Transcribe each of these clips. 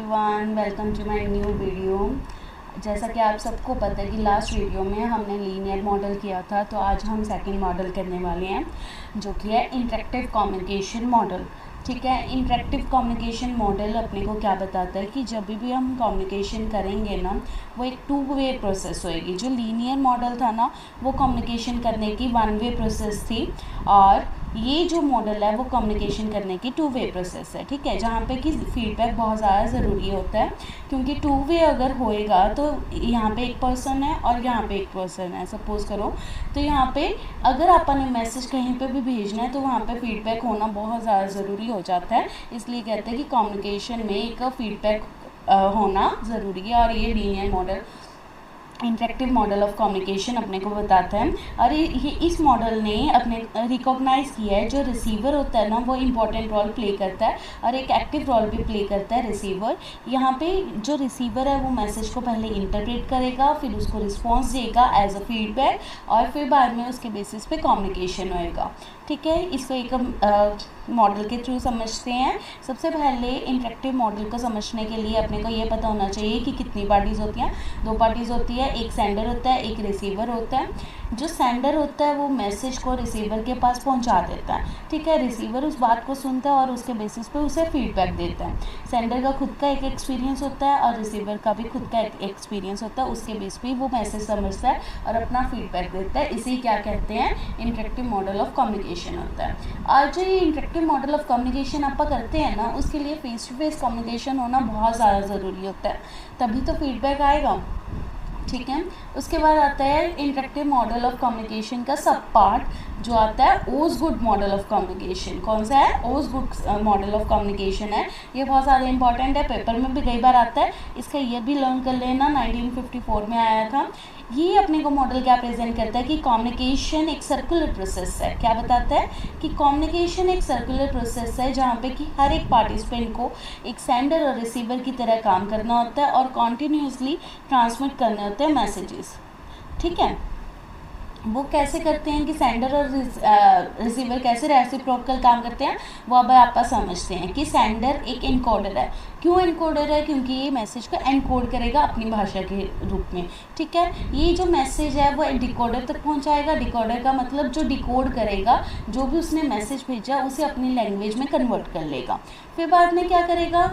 Everyone, welcome to my new video. जैसा कि आप सबको पता है कि लास्ट वीडियो में हमने लीनियर मॉडल किया था, तो आज हम सेकंड मॉडल करने वाले हैं जो कि है इंटरेक्टिव कम्युनिकेशन मॉडल। ठीक है, इंटरेक्टिव कम्युनिकेशन मॉडल अपने को क्या बताता है कि जब भी हम कम्युनिकेशन करेंगे ना, वो एक 2 वे प्रोसेस होएगी। जो लीनियर मॉडल था ना, वो कम्युनिकेशन करने की 1 वे प्रोसेस थी, और ये जो मॉडल है वो कम्युनिकेशन करने की 2 वे प्रोसेस है। ठीक है, जहाँ पे कि फीडबैक बहुत ज़्यादा ज़रूरी होता है, क्योंकि 2 वे अगर होएगा तो यहाँ पे एक पर्सन है और यहाँ पे एक पर्सन है, सपोज़ करो। तो यहाँ पे अगर अपन ने मैसेज कहीं पे भी भेजना है तो वहाँ पे फीडबैक होना बहुत ज़्यादा ज़रूरी हो जाता है। इसलिए कहते हैं कि कम्युनिकेशन में एक फीडबैक होना ज़रूरी है, और ये linear model interactive model of communication अपने को बताता है। और ये इस मॉडल ने अपने रिकॉग्नाइज़ किया है जो रिसीवर होता है ना, वो इम्पॉर्टेंट रोल प्ले करता है, और एक एक्टिव रोल भी प्ले करता है रिसीवर। यहाँ पे जो रिसीवर है वो मैसेज को पहले इंटरप्रेट करेगा, फिर उसको रिस्पॉन्स देगा एज अ फीडबैक, और फिर बाद में उसके बेसिस पे कम्युनिकेशन होएगा। ठीक है, इसको एक मॉडल के थ्रू समझते हैं। सबसे पहले इंटरेक्टिव मॉडल को समझने के लिए अपने को ये पता होना चाहिए कि कितनी पार्टीज़ होती हैं। 2 पार्टीज़ होती है, एक सेंडर होता है, एक रिसीवर होता है। जो सेंडर होता है वो मैसेज को रिसीवर के पास पहुंचा देता है। ठीक है, रिसीवर उस बात को सुनता है और उसके बेसिस पे उसे फीडबैक देता है। सेंडर का खुद का एक एक्सपीरियंस होता है और रिसीवर का भी खुद का एक एक्सपीरियंस होता है, उसके बेस पे वो मैसेज समझता है और अपना फीडबैक देता है। इसी क्या कहते हैं, इंटरेक्टिव मॉडल ऑफ कम्युनिकेशन होता है। और जो ये इंटरेक्टिव मॉडल ऑफ कम्युनिकेशन आप करते हैं ना, उसके लिए फेस टू फेस कम्युनिकेशन होना बहुत ज़्यादा ज़रूरी होता है, तभी तो फीडबैक आएगा। ठीक है, उसके बाद आता है इंटरेक्टिव मॉडल ऑफ कम्युनिकेशन का सब पार्ट जो आता है ओसगुड मॉडल ऑफ कम्युनिकेशन। कौन सा है? ओसगुड मॉडल ऑफ कम्युनिकेशन है। ये बहुत ज़्यादा इंपॉर्टेंट है, पेपर में भी कई बार आता है। इसका ईयर भी लर्न कर लेना, 1954 में आया था। ये अपने को मॉडल क्या प्रेजेंट करता है कि कम्युनिकेशन एक सर्कुलर प्रोसेस है। क्या बताता है कि कम्युनिकेशन एक सर्कुलर प्रोसेस है, जहाँ पे कि हर एक पार्टिसिपेंट को एक सेंडर और रिसीवर की तरह काम करना होता है और कॉन्टीन्यूसली ट्रांसमिट करने होते हैं मैसेजेस। ठीक है, वो कैसे करते हैं कि सेंडर और रिसीवर कैसे रेसिप्रोकल काम करते हैं, वो अब आप समझते हैं कि सेंडर एक एनकोडर है। क्यों एनकोडर है? क्योंकि ये मैसेज को एनकोड करेगा अपनी भाषा के रूप में। ठीक है, ये जो मैसेज है वो डिकोडर तक पहुंचाएगा। डिकोडर का मतलब जो डिकोड करेगा, जो भी उसने मैसेज भेजा उसे अपनी लैंग्वेज में कन्वर्ट कर लेगा। फिर बाद में क्या करेगा,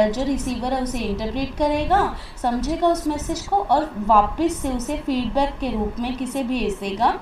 जो रिसीवर है उसे इंटरप्रेट करेगा, समझेगा उस मैसेज को, और वापस से उसे फीडबैक के रूप में किसे भेज देगा,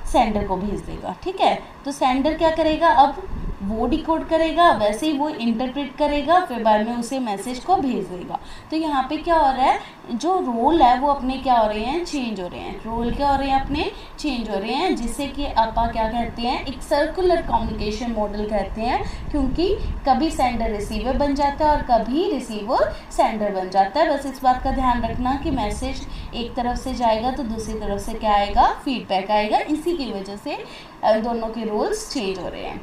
सेंडर को भेज देगा। ठीक है, तो सेंडर क्या करेगा, अब वो डिकोड करेगा, वैसे ही वो इंटरप्रेट करेगा, फिर बाद में उसे मैसेज को भेज देगा। तो यहाँ पे क्या हो रहा है, जो रोल है वो अपने क्या हो रहे हैं, चेंज हो रहे हैं। रोल क्या हो रहे हैं, अपने चेंज हो रहे हैं, जिससे कि आप क्या कहते हैं, एक सर्कुलर कम्युनिकेशन मॉडल कहते हैं। क्योंकि कभी सेंडर रिसीवर बन जाता है और कभी रिसीवर सेंडर बन जाता है। बस इस बात का ध्यान रखना कि मैसेज एक तरफ से जाएगा तो दूसरी तरफ से क्या आएगा, फीडबैक आएगा। इसी की वजह से दोनों के रोल्स चेंज हो रहे हैं।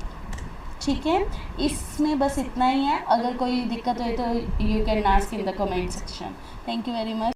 ठीक है, इसमें बस इतना ही है। अगर कोई दिक्कत हो तो you can ask in the comment section. Thank you very much.